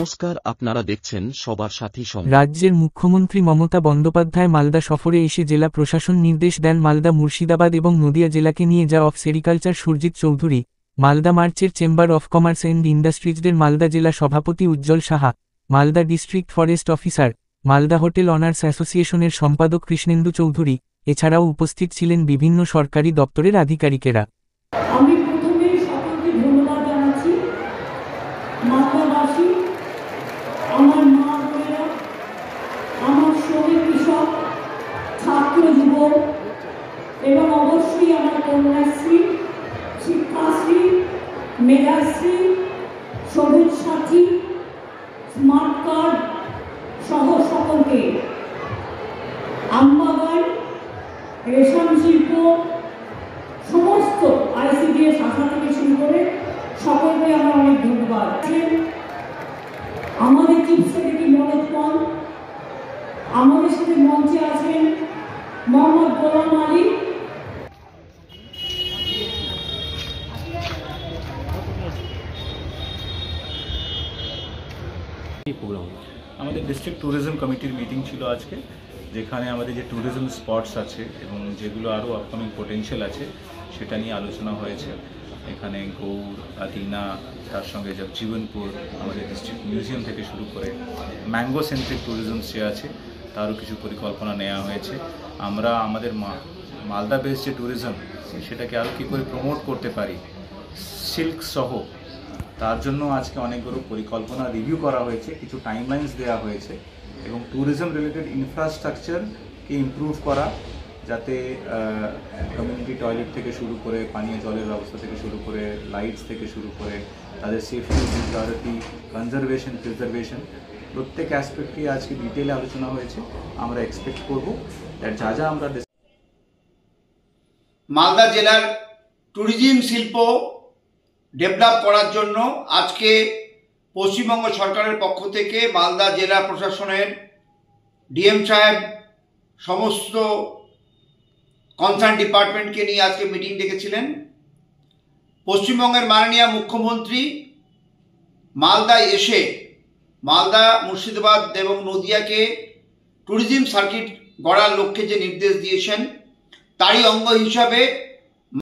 নমস্কার, আপনারা দেখছেন সবার সাথী সংবাদ। রাজ্যের মুখ্যমন্ত্রী মমতা বন্দ্যোপাধ্যায় মালদা সফরে এসে জেলা প্রশাসন নির্দেশ দেন মালদা, মুর্শিদাবাদ এবং নদিয়া জেলাকে নিয়ে যা অফ সেরিকালচার সুরজিৎ চৌধুরী, মালদা মার্চের চেম্বার অফ কমার্স অ্যান্ড ইন্ডাস্ট্রিজদের মালদা জেলা সভাপতি Ujjwal Saha, Malda district forest officer, Malda hotel owners অ্যাসোসিয়েশনের সম্পাদক কৃষ্ণেন্দু চৌধুরী, এছাড়াও উপস্থিত ছিলেন বিভিন্ন সরকারি দপ্তরের আধিকারিকেরা। আমি প্রথমে সকলকে ধন্যবাদ জানাচ্ছি। মালদাবাসী, আমার মা বোনেরা, আমার শ্রমিক কৃষক, ছাত্র যুবক এবং অবশ্যই আমার কন্যাশ্রী, শিক্ষাশ্রী, মেধাশ্রী, সবুজ সাথী, স্মার্ট কার্ড সহ সকলকে, আমবাগান, রেশম শিল্প, সমস্ত আইসিডিএস শাখা থেকে শুরু করে সকলকে আমার অনেক ধন্যবাদ। আমাদের চিফ সেক্রেটারি মনোজ পল, আমাদের সাথে মঞ্চে আছেন মোহাম্মদ গোলাম আলী। আমাদের ডিস্ট্রিক্ট ট্যুরিজম কমিটির মিটিং ছিল আজকে, যেখানে আমাদের যে ট্যুরিজম স্পটস আছে এবং যেগুলো আরও আপকামিং পোটেনশিয়াল আছে সেটা নিয়ে আলোচনা হয়েছে। এখানে গৌড়, আদিনা, তার সঙ্গে জগজীবনপুর, আমাদের ডিস্ট্রিক্ট মিউজিয়াম থেকে শুরু করে ম্যাঙ্গো সেন্ট্রিক ট্যুরিজম যে আছে তারও কিছু পরিকল্পনা নেওয়া হয়েছে। আমরা আমাদের মালদা বেস যে ট্যুরিজম সেটাকে আরও কী করে প্রমোট করতে পারি সিল্ক সহ, তার জন্য আজকে অনেকগুলো পরিকল্পনা রিভিউ করা হয়েছে, কিছু টাইমলাইন্স দেওয়া হয়েছে এবং ট্যুরিজম রিলেটেড ইনফ্রাস্ট্রাকচারকে ইমপ্রুভ করা, যাতে কমিউনিটি টয়লেট থেকে শুরু করে পানীয় জলের ব্যবস্থা থেকে শুরু করে লাইটস থেকে শুরু করে তাদের সেফটি, সিকিউরিটি, কনজারভেশন, প্রিজারভেশন প্রত্যেক অ্যাসপেক্টে আজকে ডিটেলে আলোচনা হয়েছে। আমরা এক্সপেক্ট করব যা যা আমরা মালদা জেলার ট্যুরিজম শিল্প ডেভেলপ করার জন্য আজকে পশ্চিমবঙ্গ সরকারের পক্ষ থেকে মালদা জেলা প্রশাসনের ডিএম সাহেব সমস্ত কনসার্ন ডিপার্টমেন্টকে নিয়ে আজকে মিটিং ডেকেছিলেন। পশ্চিমবঙ্গের মাননীয় মুখ্যমন্ত্রী মালদায় এসে মালদা, মুর্শিদাবাদ এবং নদিয়াকে ট্যুরিজম সার্কিট গড়ার লক্ষ্যে যে নির্দেশ দিয়েছেন তারই অঙ্গ হিসাবে